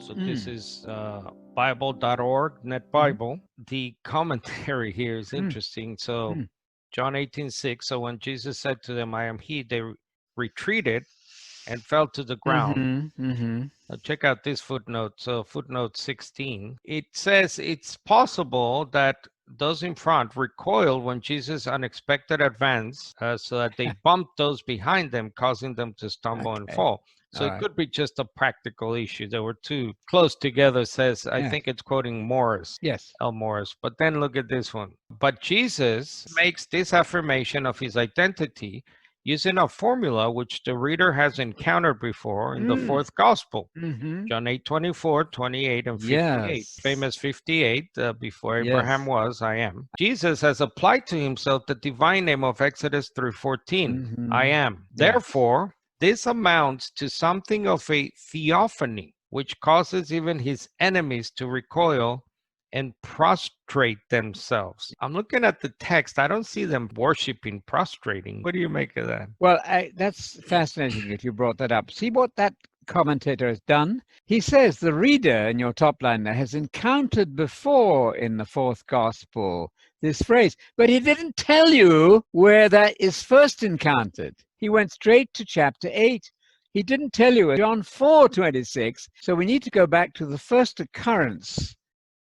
So this is Bible.org, Mm-hmm. NetBible. The commentary here is interesting. So Mm-hmm. John 18:6. So when Jesus said to them, I am he, they retreated and fell to the ground. Mm-hmm. Mm-hmm. Now check out this footnote. So footnote 16. It says it's possible that those in front recoiled when Jesus' unexpected advance, so that they bumped those behind them, causing them to stumble and Okay. fall. So All it right. could be just a practical issue. They were too close together, says, I Yes. think it's quoting Morris, Yes. L. Morris. But then look at this one. But Jesus makes this affirmation of his identity using a formula which the reader has encountered before in the Mm. fourth gospel. Mm-hmm. John 8:24, 28, and 58. Yes. Famous 58, before Abraham Yes. was, I am. Jesus has applied to himself the divine name of Exodus 3:14, I Mm-hmm. am. Yes. Therefore, this amounts to something of a theophany, which causes even his enemies to recoil and prostrate themselves. I'm looking at the text. I don't see them worshiping, prostrating. What do you make of that? Well, that's fascinating that you brought that up. See what that commentator has done? He says the reader in your top line there has encountered before in the fourth gospel this phrase, but he didn't tell you where that is first encountered. He went straight to chapter 8. He didn't tell you John 4:26. So we need to go back to the first occurrence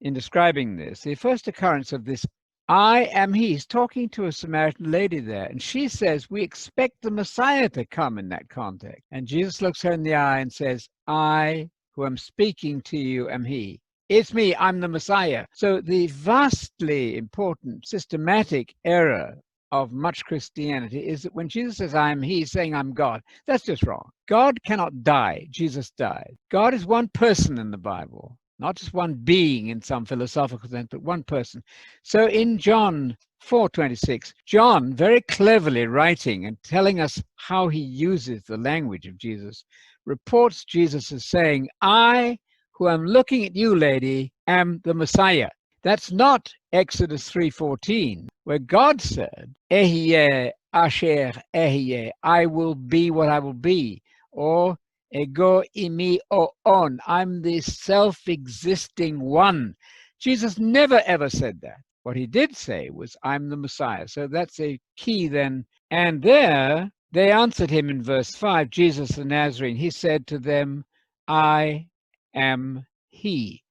in describing this. The first occurrence of this I am he. He's talking to a Samaritan lady there, and she says, we expect the Messiah to come in that context. And Jesus looks her in the eye and says, I who am speaking to you am he. It's me, I'm the Messiah. So the vastly important systematic error of much Christianity is that when Jesus says, I am he, he's saying, I'm God. That's just wrong. God cannot die. Jesus died. God is one person in the Bible, not just one being in some philosophical sense, but one person. So in John 4:26, John, very cleverly writing and telling us how he uses the language of Jesus, reports Jesus as saying, I, who am looking at you, lady, am the Messiah. That's not Exodus 3:14, where God said, Ehyeh asher ehyeh, I will be what I will be, or ego imi on, I'm the self-existing one. Jesus never ever said that. What he did say was, I'm the Messiah. So that's a key then. And there they answered him in verse 5, Jesus the Nazarene. He said to them, I am he.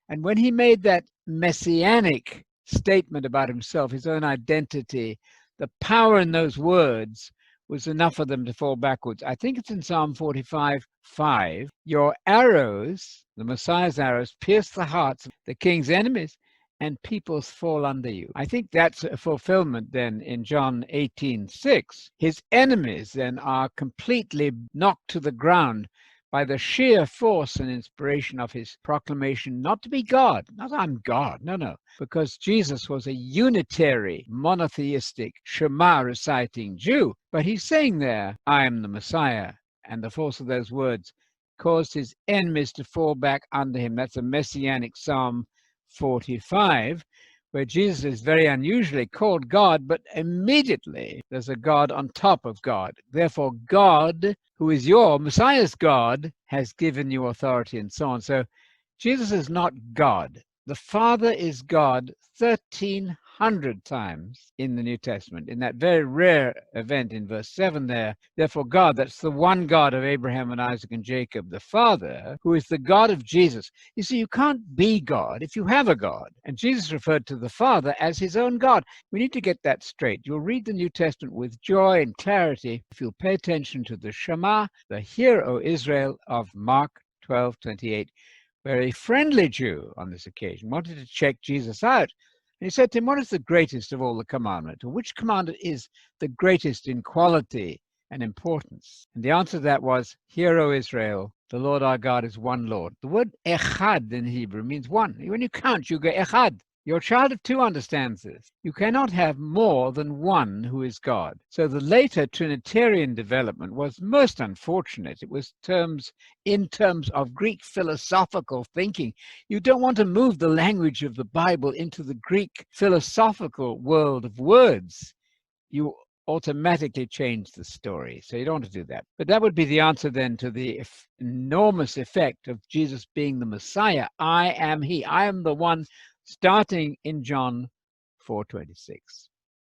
And when he made that messianic statement about himself, his own identity, the power in those words was enough for them to fall backwards. I think it's in Psalm 45:5. Your arrows, the Messiah's arrows, pierce the hearts of the king's enemies, and peoples fall under you. I think that's a fulfillment then in John 18:6. His enemies then are completely knocked to the ground by the sheer force and inspiration of his proclamation not to be God, not I'm God, no, because Jesus was a unitary, monotheistic, Shema reciting Jew. But he's saying there, I am the Messiah. And the force of those words caused his enemies to fall back under him. That's a messianic Psalm 45, where Jesus is very unusually called God, but immediately there's a God on top of God. Therefore, God, who is your Messiah's God, has given you authority and so on. So Jesus is not God. The Father is God 1,300 times in the New Testament, in that very rare event in verse 7 there. Therefore, God, that's the one God of Abraham and Isaac and Jacob, the Father, who is the God of Jesus. You see, you can't be God if you have a God. And Jesus referred to the Father as his own God. We need to get that straight. You'll read the New Testament with joy and clarity if you'll pay attention to the Shema, the Hear, O Israel, of Mark 12:28. Where a friendly Jew on this occasion wanted to check Jesus out. And he said to him, what is the greatest of all the commandments? Or which commandment is the greatest in quality and importance? And the answer to that was, Hear, O Israel, the Lord our God is one Lord. The word echad in Hebrew means one. When you count, you go echad. Your child of 2 understands this. You cannot have more than one who is God. So the later Trinitarian development was most unfortunate. It was in terms of Greek philosophical thinking. You don't want to move the language of the Bible into the Greek philosophical world of words. You automatically change the story. So you don't want to do that. But that would be the answer then to the enormous effect of Jesus being the Messiah. I am he. I am the one, starting in John 4:26.